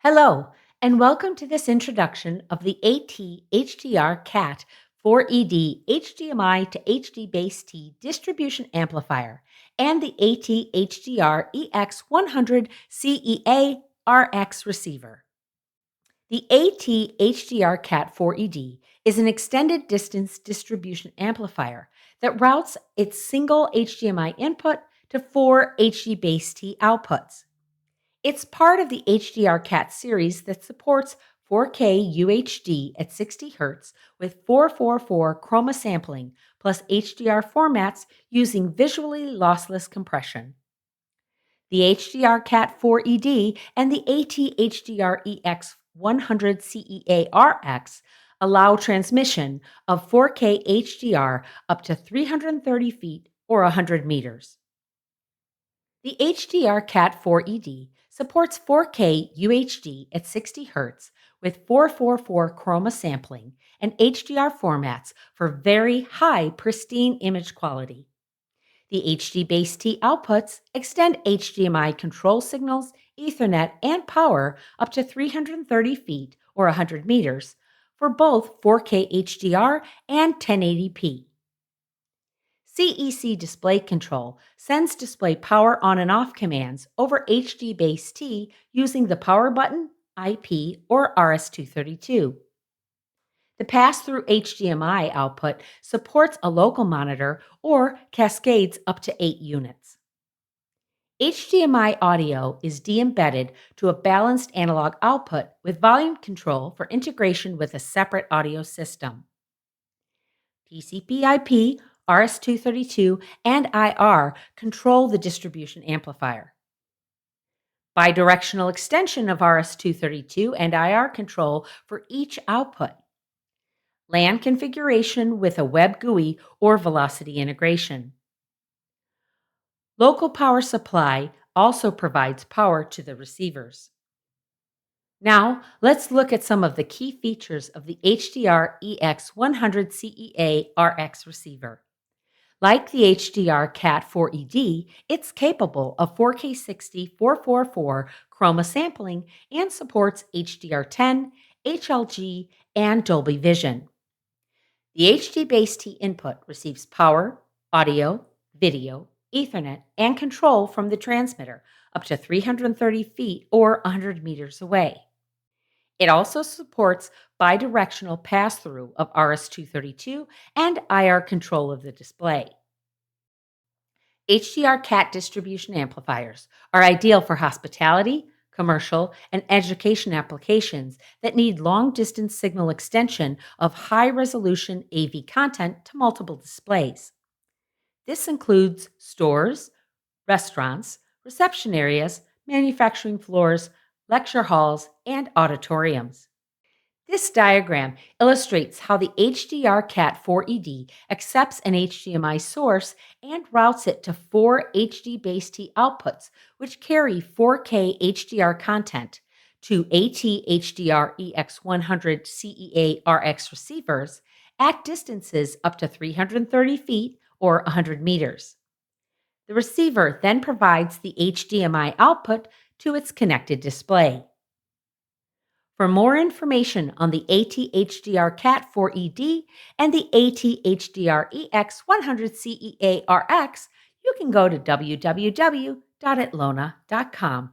Hello, and welcome to this introduction of the AT-HDR-CAT 4ED HDMI to HDBaseT distribution amplifier and the AT-HDR-EX100 CEA RX receiver. The AT-HDR-CAT 4ED is an extended distance distribution amplifier that routes its single HDMI input to four HDBaseT outputs. It's part of the HDR-CAT series that supports 4K UHD at 60 Hz with 444 chroma sampling plus HDR formats using visually lossless compression. The HDR-CAT 4ED and the AT-HDR-EX100 CEA-RX allow transmission of 4K HDR up to 330 feet or 100 meters. The HDR-CAT 4ED supports 4K UHD at 60 Hz with 444 chroma sampling and HDR formats for very high pristine image quality. The HDBaseT outputs extend HDMI control signals, Ethernet, and power up to 330 feet or 100 meters for both 4K HDR and 1080p. CEC display control sends display power on and off commands over HDBaseT using the power button, IP, or RS-232. The pass-through HDMI output supports a local monitor or cascades up to 8 units. HDMI audio is de-embedded to a balanced analog output with volume control for integration with a separate audio system. TCP/IP, RS-232, and IR control the distribution amplifier. Bidirectional extension of RS-232 and IR control for each output. LAN configuration with a web GUI or velocity integration. Local power supply also provides power to the receivers. Now, let's look at some of the key features of the HDR-EX100 CEA RX receiver. Like the HDR-CAT 4ED, it's capable of 4K 60 444 chroma sampling and supports HDR10, HLG, and Dolby Vision. The HDBaseT input receives power, audio, video, Ethernet, and control from the transmitter up to 330 feet or 100 meters away. It also supports bidirectional pass-through of RS-232 and IR control of the display. HDR-CAT distribution amplifiers are ideal for hospitality, commercial, and education applications that need long-distance signal extension of high-resolution AV content to multiple displays. This includes stores, restaurants, reception areas, manufacturing floors, lecture halls, and auditoriums. This diagram illustrates how the HDR-CAT 4ED accepts an HDMI source and routes it to four HDBaseT outputs, which carry 4K HDR content to AT-HDR-EX100 CEA-RX receivers at distances up to 330 feet or 100 meters. The receiver then provides the HDMI output to its connected display. For more information on the AT-HDR-CAT 4ED and the AT-HDR-EX100 CEA-RX, you can go to www.atlona.com.